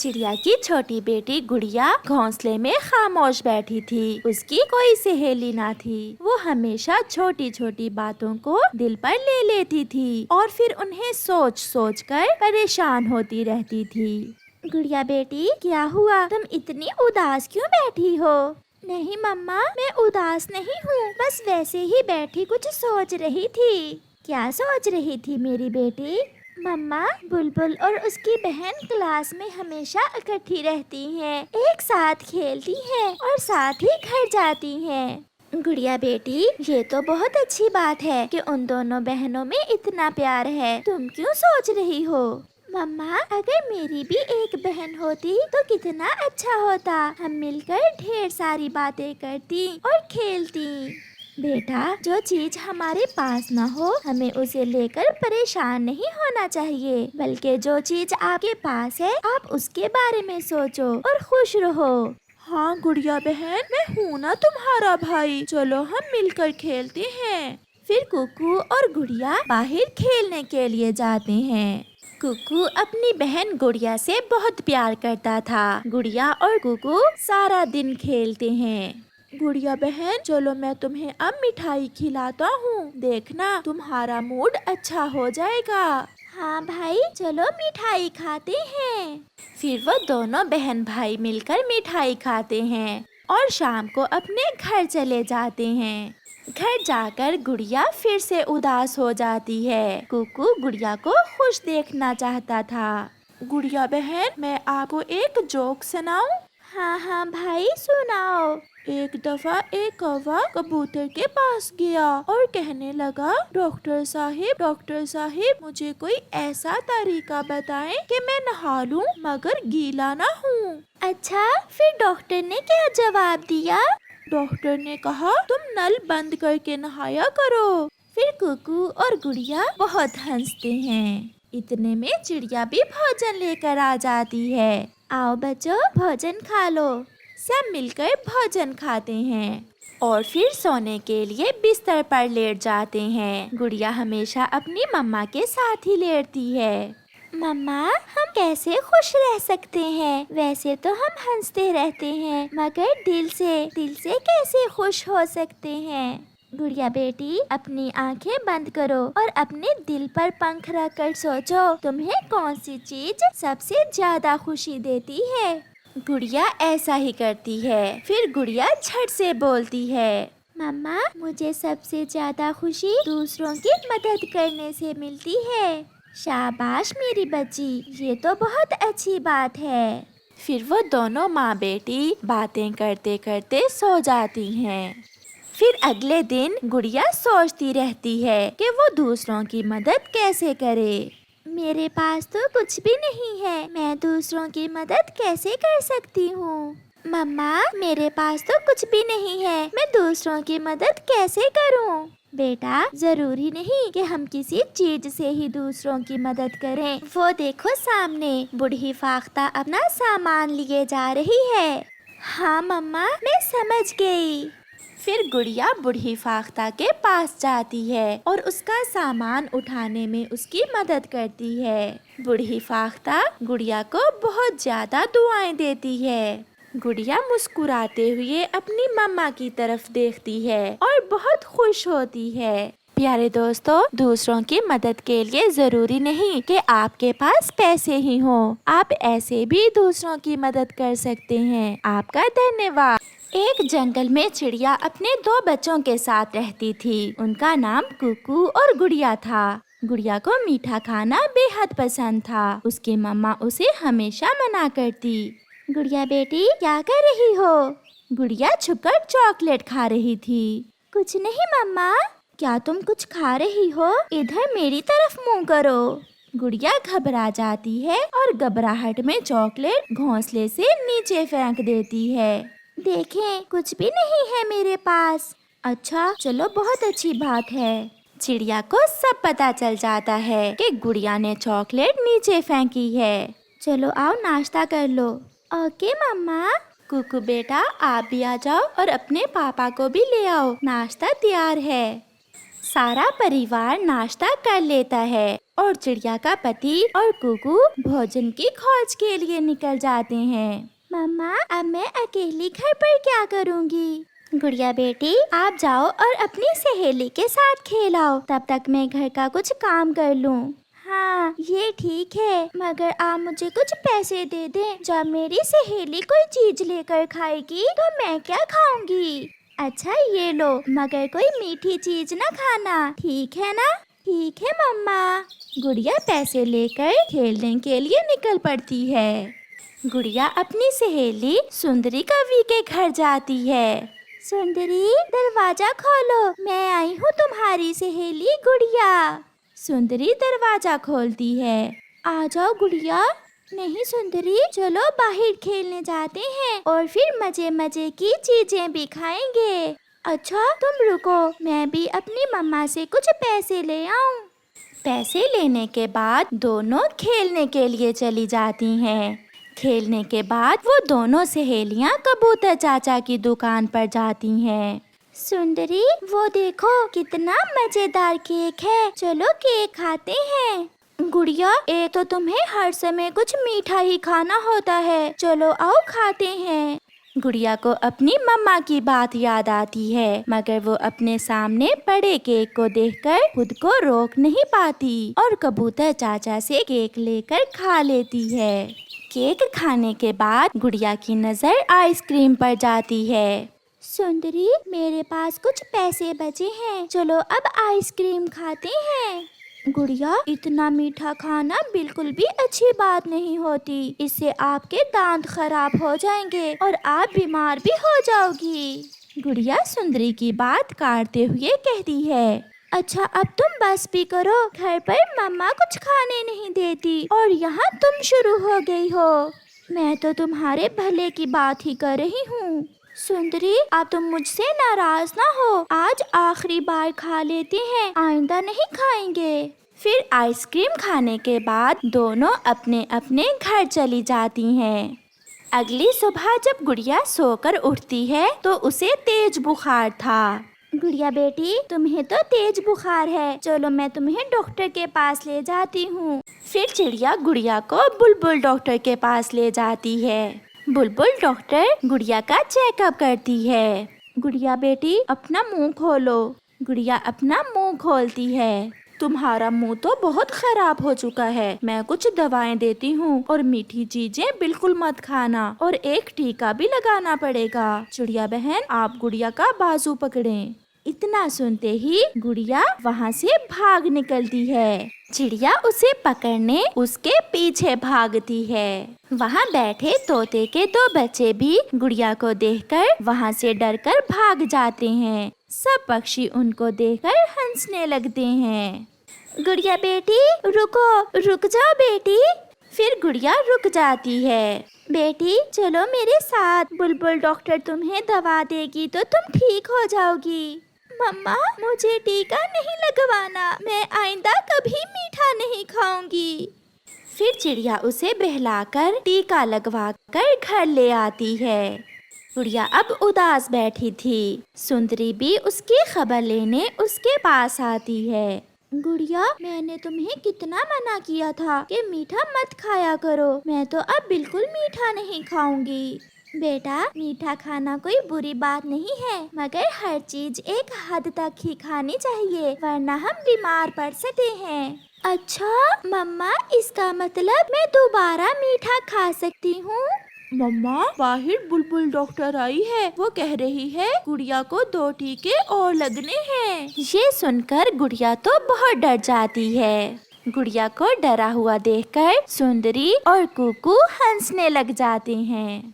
चिड़िया की छोटी बेटी गुड़िया घोंसले में खामोश बैठी थी। उसकी कोई सहेली ना थी। वो हमेशा छोटी छोटी बातों को दिल पर ले लेती थी और फिर उन्हें सोच सोच कर परेशान होती रहती थी। गुड़िया बेटी, क्या हुआ? तुम इतनी उदास क्यों बैठी हो? नहीं मम्मा, मैं उदास नहीं हूँ, बस वैसे ही बैठी कुछ सोच रही थी। क्या सोच रही थी मेरी बेटी? मम्मा, बुलबुल और उसकी बहन क्लास में हमेशा इकट्ठी रहती हैं, एक साथ खेलती हैं और साथ ही घर जाती हैं। गुड़िया बेटी, ये तो बहुत अच्छी बात है कि उन दोनों बहनों में इतना प्यार है। तुम क्यों सोच रही हो? मम्मा, अगर मेरी भी एक बहन होती तो कितना अच्छा होता। हम मिलकर ढेर सारी बातें करती और खेलती। बेटा, जो चीज हमारे पास ना हो, हमें उसे लेकर परेशान नहीं होना चाहिए, बल्कि जो चीज आपके पास है, आप उसके बारे में सोचो और खुश रहो। हाँ गुड़िया बहन, मैं हूँ ना तुम्हारा भाई, चलो हम मिलकर खेलते हैं। फिर कुकू और गुड़िया बाहर खेलने के लिए जाते हैं। कुकू अपनी बहन गुड़िया से बहुत प्यार करता था। गुड़िया और कुकू सारा दिन खेलते हैं। गुड़िया बहन, चलो मैं तुम्हें अब मिठाई खिलाता हूँ, देखना तुम्हारा मूड अच्छा हो जाएगा। हाँ भाई, चलो मिठाई खाते हैं। फिर वो दोनों बहन भाई मिलकर मिठाई खाते हैं और शाम को अपने घर चले जाते हैं। घर जाकर गुड़िया फिर से उदास हो जाती है। कुकू गुड़िया को खुश देखना चाहता था। गुड़िया बहन, मैं आपको एक जोक सुनाऊं? हाँ हाँ भाई, सुनाओ। एक दफा एक कौवा कबूतर के पास गया और कहने लगा, डॉक्टर साहिब, मुझे कोई ऐसा तरीका बताएं कि मैं नहा लूं मगर गीला ना हूँ। अच्छा, फिर डॉक्टर ने क्या जवाब दिया? डॉक्टर ने कहा, तुम नल बंद करके नहाया करो। फिर कुकू और गुड़िया बहुत हंसते हैं। इतने में चिड़िया भी भोजन लेकर आ जाती है। आओ बच्चों, भोजन खा लो। सब मिलकर भोजन खाते हैं और फिर सोने के लिए बिस्तर पर लेट जाते हैं। गुड़िया हमेशा अपनी मम्मा के साथ ही लेटती है। मम्मा, हम कैसे खुश रह सकते हैं? वैसे तो हम हंसते रहते हैं, मगर दिल से कैसे खुश हो सकते हैं? गुड़िया बेटी, अपनी आंखें बंद करो और अपने दिल पर पंख रखकर सोचो, तुम्हें कौन सी चीज सबसे ज्यादा खुशी देती है? गुड़िया ऐसा ही करती है। फिर गुड़िया झट से बोलती है, मम्मा, मुझे सबसे ज्यादा खुशी दूसरों की मदद करने से मिलती है। शाबाश मेरी बच्ची, ये तो बहुत अच्छी बात है। फिर वो दोनों माँ बेटी बातें करते करते सो जाती हैं। फिर अगले दिन गुड़िया सोचती रहती है कि वो दूसरों की मदद कैसे करे। मेरे पास तो कुछ भी नहीं है, मैं दूसरों की मदद कैसे कर सकती हूँ? मम्मा, मेरे पास तो कुछ भी नहीं है, मैं दूसरों की मदद कैसे करूँ? बेटा, जरूरी नहीं कि हम किसी चीज से ही दूसरों की मदद करें। वो देखो सामने, बूढ़ी फाख्ता अपना सामान लिए जा रही है। हाँ मम्मा, मैं समझ गई। फिर गुड़िया बूढ़ी फाख्ता के पास जाती है और उसका सामान उठाने में उसकी मदद करती है। बूढ़ी फाख्ता गुड़िया को बहुत ज्यादा दुआएं देती है। गुड़िया मुस्कुराते हुए अपनी मम्मा की तरफ देखती है और बहुत खुश होती है। प्यारे दोस्तों, दूसरों की मदद के लिए जरूरी नहीं कि आपके पास पैसे ही हों, आप ऐसे भी दूसरों की मदद कर सकते हैं। आपका धन्यवाद। एक जंगल में चिड़िया अपने दो बच्चों के साथ रहती थी। उनका नाम कुकू और गुड़िया था। गुड़िया को मीठा खाना बेहद पसंद था। उसकी मम्मा उसे हमेशा मना करती। गुड़िया बेटी, क्या कर रही हो? गुड़िया छुपकर चॉकलेट खा रही थी। कुछ नहीं मम्मा। क्या तुम कुछ खा रही हो? इधर मेरी तरफ मुंह करो। गुड़िया घबरा जाती है और घबराहट में चॉकलेट घोंसले से नीचे फेंक देती है। देखें, कुछ भी नहीं है मेरे पास। अच्छा, चलो बहुत अच्छी बात है। चिड़िया को सब पता चल जाता है कि गुड़िया ने चॉकलेट नीचे फेंकी है। चलो आओ, नाश्ता कर लो। ओके मम्मा। कुकू बेटा, आप भी आ जाओ और अपने पापा को भी ले आओ, नाश्ता तैयार है। सारा परिवार नाश्ता कर लेता है और चिड़िया का पति और कुकू भोजन की खोज के लिए निकल जाते हैं। मम्मा, अब मैं अकेली घर पर क्या करूँगी? गुड़िया बेटी, आप जाओ और अपनी सहेली के साथ खेलाओ, तब तक मैं घर का कुछ काम कर लूँ। हाँ, ये ठीक है, मगर आप मुझे कुछ पैसे दे दें। जब मेरी सहेली कोई चीज लेकर खाएगी तो मैं क्या खाऊंगी? अच्छा, ये लो, मगर कोई मीठी चीज ना खाना, ठीक है ना? ठीक है मम्मा। गुड़िया पैसे लेकर खेलने के लिए निकल पड़ती है। गुड़िया अपनी सहेली सुंदरी कवि के घर जाती है। सुंदरी, दरवाजा खोलो, मैं आई हूँ तुम्हारी सहेली गुड़िया। सुंदरी दरवाजा खोलती है। आ जाओ गुड़िया। नहीं सुंदरी, चलो बाहर खेलने जाते हैं और फिर मजे मजे की चीजें भी खाएंगे। अच्छा, तुम रुको, मैं भी अपनी मम्मा से कुछ पैसे ले आऊं। पैसे लेने के बाद दोनों खेलने के लिए चली जाती हैं। खेलने के बाद वो दोनों सहेलियां कबूतर चाचा की दुकान पर जाती हैं। सुंदरी, वो देखो कितना मजेदार केक है, चलो केक खाते हैं। गुड़िया, एक तो तुम्हें हर समय कुछ मीठा ही खाना होता है, चलो आओ खाते हैं। गुड़िया को अपनी मम्मा की बात याद आती है, मगर वो अपने सामने पड़े केक को देखकर खुद को रोक नहीं पाती और कबूतर चाचा से केक लेकर खा लेती है। केक खाने के बाद गुड़िया की नजर आइसक्रीम पर जाती है। सुंदरी, मेरे पास कुछ पैसे बचे हैं, चलो अब आइसक्रीम खाते हैं। गुड़िया, इतना मीठा खाना बिल्कुल भी अच्छी बात नहीं होती, इससे आपके दांत खराब हो जाएंगे और आप बीमार भी हो जाओगी। गुड़िया सुंदरी की बात काटते हुए कहती है, अच्छा अब तुम बस भी करो, घर पर मम्मा कुछ खाने नहीं देती और यहाँ तुम शुरू हो गई हो। मैं तो तुम्हारे भले की बात ही कर रही हूँ। सुंदरी, अब तुम मुझसे नाराज ना हो, आज आखिरी बार खा लेते हैं, आइंदा नहीं खाएंगे। फिर आइसक्रीम खाने के बाद दोनों अपने अपने घर चली जाती हैं। अगली सुबह जब गुड़िया सोकर उठती है तो उसे तेज बुखार था। गुड़िया बेटी, तुम्हें तो तेज बुखार है, चलो मैं तुम्हें डॉक्टर के पास ले जाती हूँ। फिर चिड़िया गुड़िया को बुलबुल डॉक्टर के पास ले जाती है। बुलबुल डॉक्टर गुड़िया का चेकअप करती है। गुड़िया बेटी, अपना मुंह खोलो। गुड़िया अपना मुंह खोलती है। तुम्हारा मुंह तो बहुत खराब हो चुका है, मैं कुछ दवाएं देती हूँ और मीठी चीजें बिल्कुल मत खाना और एक टीका भी लगाना पड़ेगा। चिड़िया बहन, आप गुड़िया का बाजू पकड़ें। इतना सुनते ही गुड़िया वहाँ से भाग निकलती है। चिड़िया उसे पकड़ने उसके पीछे भागती है। वहाँ बैठे तोते के दो बच्चे भी गुड़िया को देखकर वहाँ से डरकर भाग जाते हैं। सब पक्षी उनको देखकर हंसने लगते हैं। गुड़िया बेटी, रुक जाओ बेटी। फिर गुड़िया रुक जाती है। बेटी चलो मेरे साथ, बुलबुल डॉक्टर तुम्हें दवा देगी तो तुम ठीक हो जाओगी। मम्मा, मुझे टीका नहीं लगवाना, मैं आइंदा कभी मीठा नहीं खाऊंगी। फिर चिड़िया उसे बहलाकर टीका लगवाकर घर ले आती है। गुड़िया अब उदास बैठी थी। सुंदरी भी उसकी खबर लेने उसके पास आती है। गुड़िया, मैंने तुम्हें कितना मना किया था कि मीठा मत खाया करो, मैं तो अब बिल्कुल मीठा नहीं खाऊंगी। बेटा, मीठा खाना कोई बुरी बात नहीं है, मगर हर चीज एक हद तक ही खानी चाहिए, वरना हम बीमार पड़ सकते हैं। अच्छा मम्मा, इसका मतलब मैं दोबारा मीठा खा सकती हूँ? मम्मा, बाहर बुलबुल डॉक्टर आई है, वो कह रही है गुड़िया को 2 टीके और लगने हैं। ये सुनकर गुड़िया तो बहुत डर जाती है। गुड़िया को डरा हुआ देखकर सुंदरी और कुकू हंसने लग जाते हैं।